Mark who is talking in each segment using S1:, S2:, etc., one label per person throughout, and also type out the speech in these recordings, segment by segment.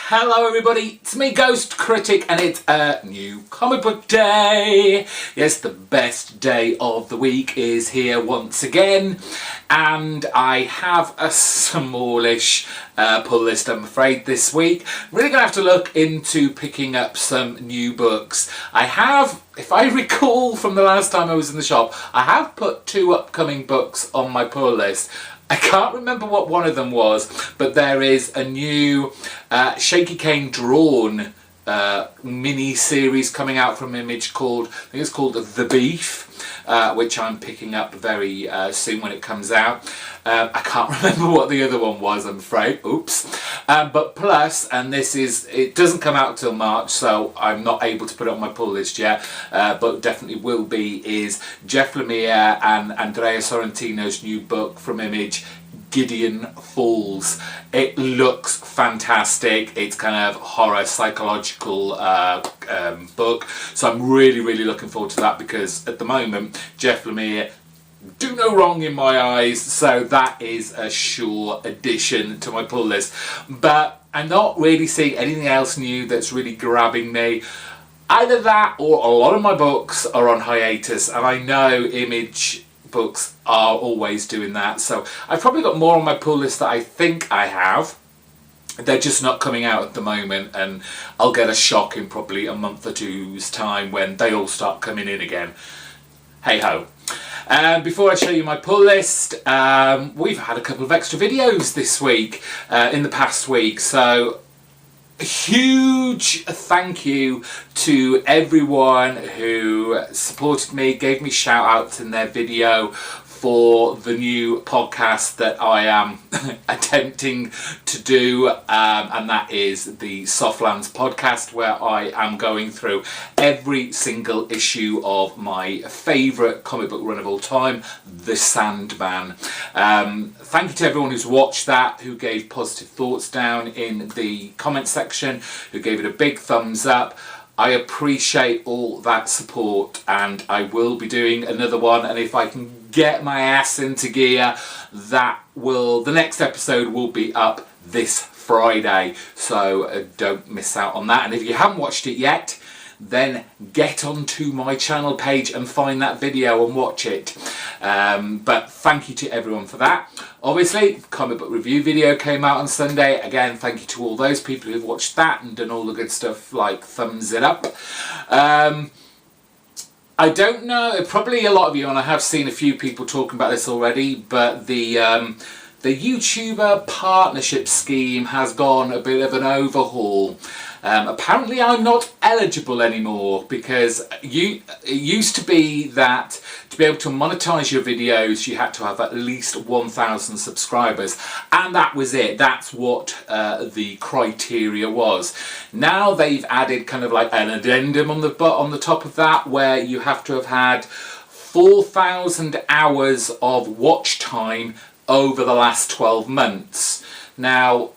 S1: Hello everybody, it's me GhostCritic and it's a new comic book day. Yes, the best day of the week is here once again, and I have a smallish pull list, I'm afraid, this week. I'm really going to have to look into picking up some new books. I have, if I recall from the last time I was in the shop, I have put 2 upcoming books on my pull list. I can't remember what one of them was, but there is a new Shaky Cane drawn mini-series coming out from Image called, I think it's called The Beef, which I'm picking up very soon when it comes out. I can't remember what the other one was, I'm afraid. Oops. But plus, and this is, it doesn't come out till March, so I'm not able to put it on my pull list yet, but definitely will be, is Jeff Lemire and Andrea Sorrentino's new book from Image, Gideon Falls. It looks fantastic. It's kind of horror psychological book, so I'm really looking forward to that, because at the moment Jeff Lemire do no wrong in my eyes, so that is a sure addition to my pull list. But I'm not really seeing anything else new that's really grabbing me. Either that or a lot of my books are on hiatus, and I know Image books are always doing that, so I've probably got more on my pull list that I think I have. They're just not coming out at the moment, and I'll get a shock in probably a month or two's time when they all start coming in again. Hey ho. Before I show you my pull list, we've had a couple of extra videos this week, in the past week, so a huge thank you to everyone who supported me, gave me shout outs in their video for the new podcast that I am attempting to do, and that is the Softlands podcast, where I am going through every single issue of my favourite comic book run of all time, The Sandman. Thank you to everyone who's watched that, who gave positive thoughts down in the comment section, who gave it a big thumbs up. I appreciate all that support, and I will be doing another one, and if I can get my ass into gear, the next episode will be up this Friday, so don't miss out on that. And if you haven't watched it yet, then get onto my channel page and find that video and watch it. But thank you to everyone for that. Obviously, comic book review video came out on Sunday. Again, thank you to all those people who've watched that and done all the good stuff like thumbs it up. I don't know, probably a lot of you, and I have seen a few people talking about this already, but the YouTuber partnership scheme has gone a bit of an overhaul. Apparently I'm not eligible anymore, because it used to be that to be able to monetize your videos you had to have at least 1,000 subscribers, and that was it. That's what the criteria was. Now they've added kind of like an addendum on the top of that, where you have to have had 4,000 hours of watch time over the last 12 months. Now,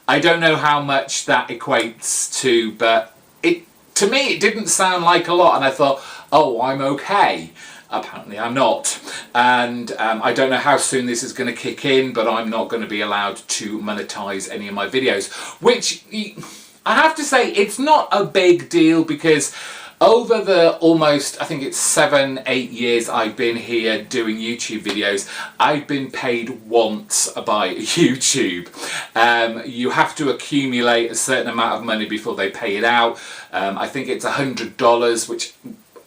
S1: I don't know how much that equates to, but to me it didn't sound like a lot, and I thought, oh, I'm okay. Apparently I'm not, and I don't know how soon this is going to kick in, but I'm not going to be allowed to monetize any of my videos, which I have to say, it's not a big deal, because over the almost, I think it's 7-8 years I've been here doing YouTube videos, I've been paid once by YouTube. You have to accumulate a certain amount of money before they pay it out. I think it's $100, which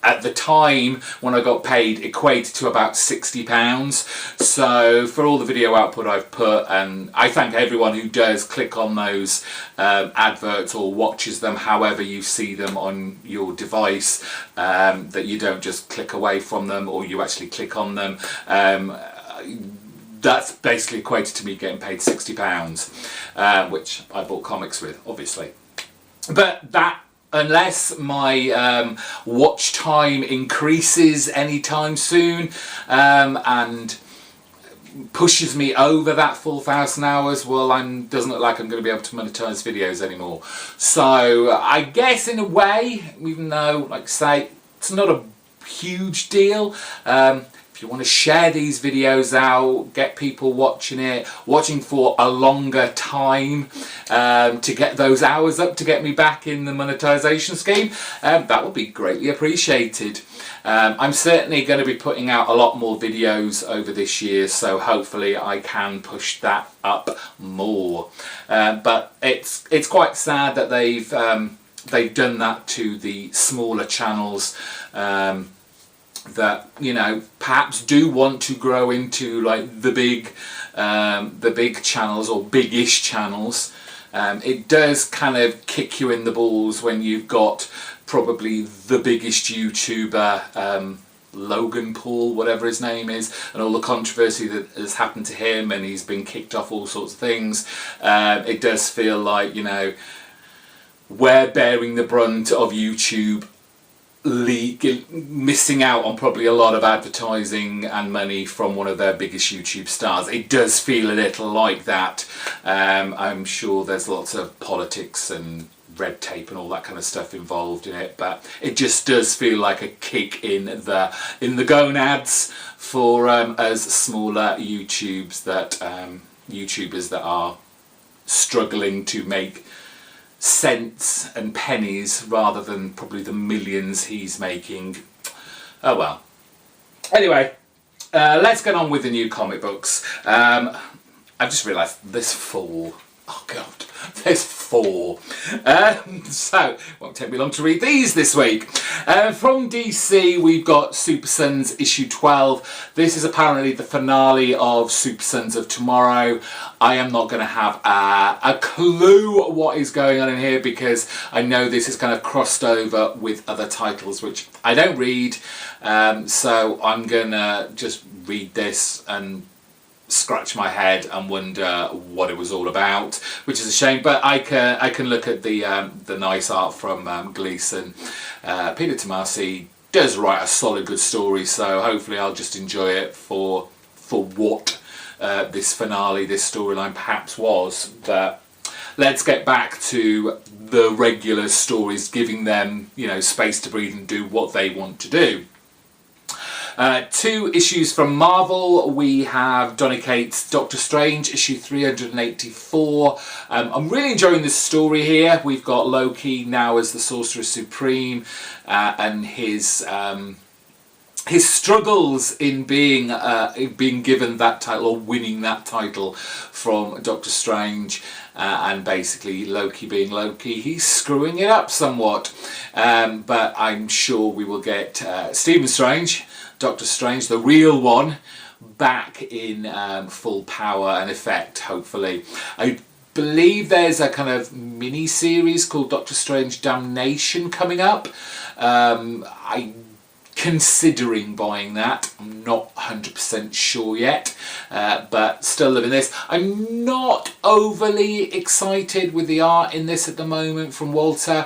S1: at the time when I got paid equated to about £60. So for all the video output I've put, and I thank everyone who does click on those adverts or watches them however you see them on your device, that you don't just click away from them, or you actually click on them. That's basically equated to me getting paid £60, which I bought comics with, obviously. But that, unless my watch time increases anytime soon and pushes me over that 4,000 hours, well, doesn't look like I'm going to be able to monetize videos anymore. So I guess in a way, even though, like I say, it's not a huge deal, if if you want to share these videos out, get people watching for a longer time, to get those hours up to get me back in the monetization scheme, that would be greatly appreciated. I'm certainly going to be putting out a lot more videos over this year, so hopefully I can push that up more. But it's quite sad that they've done that to the smaller channels that, you know, perhaps do want to grow into like the big channels or big-ish channels. It does kind of kick you in the balls when you've got probably the biggest YouTuber, Logan Paul, whatever his name is, and all the controversy that has happened to him, and he's been kicked off all sorts of things. It does feel like, you know, we're bearing the brunt of YouTube missing out on probably a lot of advertising and money from one of their biggest YouTube stars. It does feel a little like that. I'm sure there's lots of politics and red tape and all that kind of stuff involved in it, but it just does feel like a kick in the gonads for us smaller YouTubers that are struggling to make cents and pennies rather than probably the millions he's making. Oh well. Anyway, let's get on with the new comic books. I've just realised there's 4. Oh god, there's 4. So, it won't take me long to read these this week. From DC, we've got Super Sons issue 12. This is apparently the finale of Super Sons of Tomorrow. I am not going to have a clue what is going on in here, because I know this is kind of crossed over with other titles which I don't read. So I'm going to just read this and scratch my head and wonder what it was all about, which is a shame. But I can look at the nice art from Gleason. Peter Tomasi does write a solid, good story, so hopefully I'll just enjoy it for what this finale, this storyline perhaps was. But let's get back to the regular stories, giving them, you know, space to breathe and do what they want to do. 2 issues from Marvel. We have Donny Cates' Doctor Strange, issue 384. I'm really enjoying this story here. We've got Loki now as the Sorcerer Supreme, and his struggles in being given that title, or winning that title from Doctor Strange, and basically Loki being Loki, he's screwing it up somewhat. But I'm sure we will get Stephen Strange, Doctor Strange, the real one, back in full power and effect, hopefully. I believe there's a kind of mini-series called Doctor Strange Damnation coming up. I'm considering buying that. I'm not 100% sure yet, but still living this. I'm not overly excited with the art in this at the moment from Walter.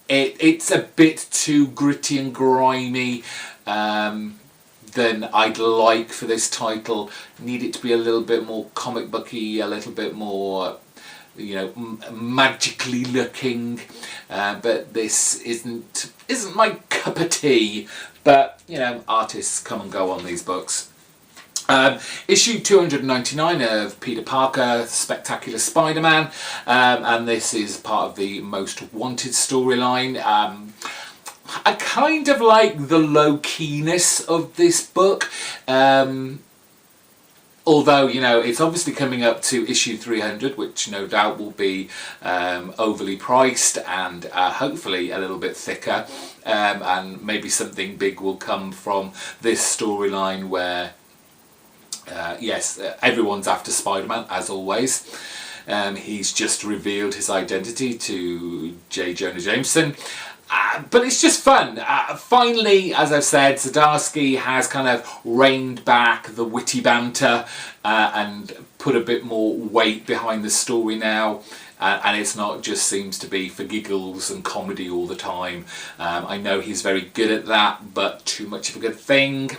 S1: It's a bit too gritty and grimy than I'd like for this title. Need it to be a little bit more comic booky, a little bit more, you know, magically looking. But this isn't my cup of tea. But you know, artists come and go on these books. Issue 299 of Peter Parker, Spectacular Spider-Man, and this is part of the Most Wanted storyline. I kind of like the low-keyness of this book, although, you know, it's obviously coming up to issue 300, which no doubt will be overly priced and hopefully a little bit thicker, and maybe something big will come from this storyline where yes, everyone's after Spider-Man, as always. He's just revealed his identity to J. Jonah Jameson. But it's just fun. Finally, as I've said, Zdarsky has kind of reined back the witty banter and put a bit more weight behind the story now. And it's not just seems to be for giggles and comedy all the time. I know he's very good at that, but too much of a good thing.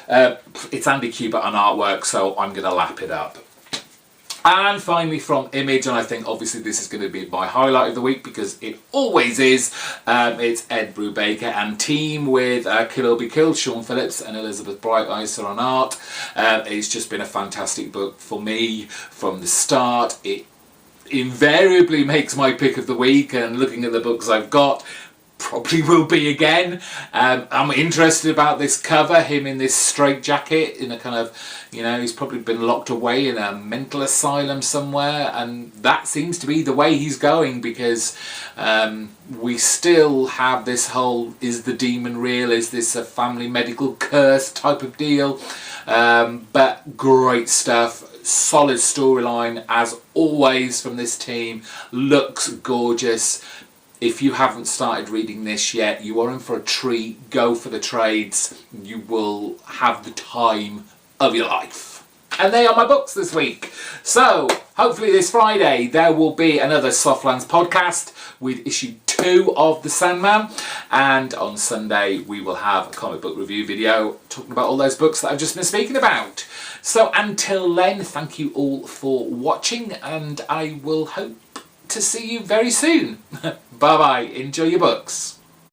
S1: It's Andy Kubert on artwork, so I'm going to lap it up. And finally from Image, and I think obviously this is going to be my highlight of the week because it always is, it's Ed Brubaker and team with Kill or Be Killed, Sean Phillips and Elizabeth Brighteyes on art. It's just been a fantastic book for me from the start. It invariably makes my pick of the week, and looking at the books I've got, probably will be again. I'm interested about this cover, him in this straitjacket in a kind of, you know, he's probably been locked away in a mental asylum somewhere, and that seems to be the way he's going, because we still have this whole, is the demon real, is this a family medical curse type of deal. But great stuff, solid storyline as always from this team, looks gorgeous. If you haven't started reading this yet, you are in for a treat. Go for the trades. You will have the time of your life. And they are my books this week. So, hopefully this Friday there will be another Softlands podcast with issue 2 of The Sandman. And on Sunday we will have a comic book review video talking about all those books that I've just been speaking about. So until then, thank you all for watching, and I will hope to see you very soon. Bye bye. Enjoy your books.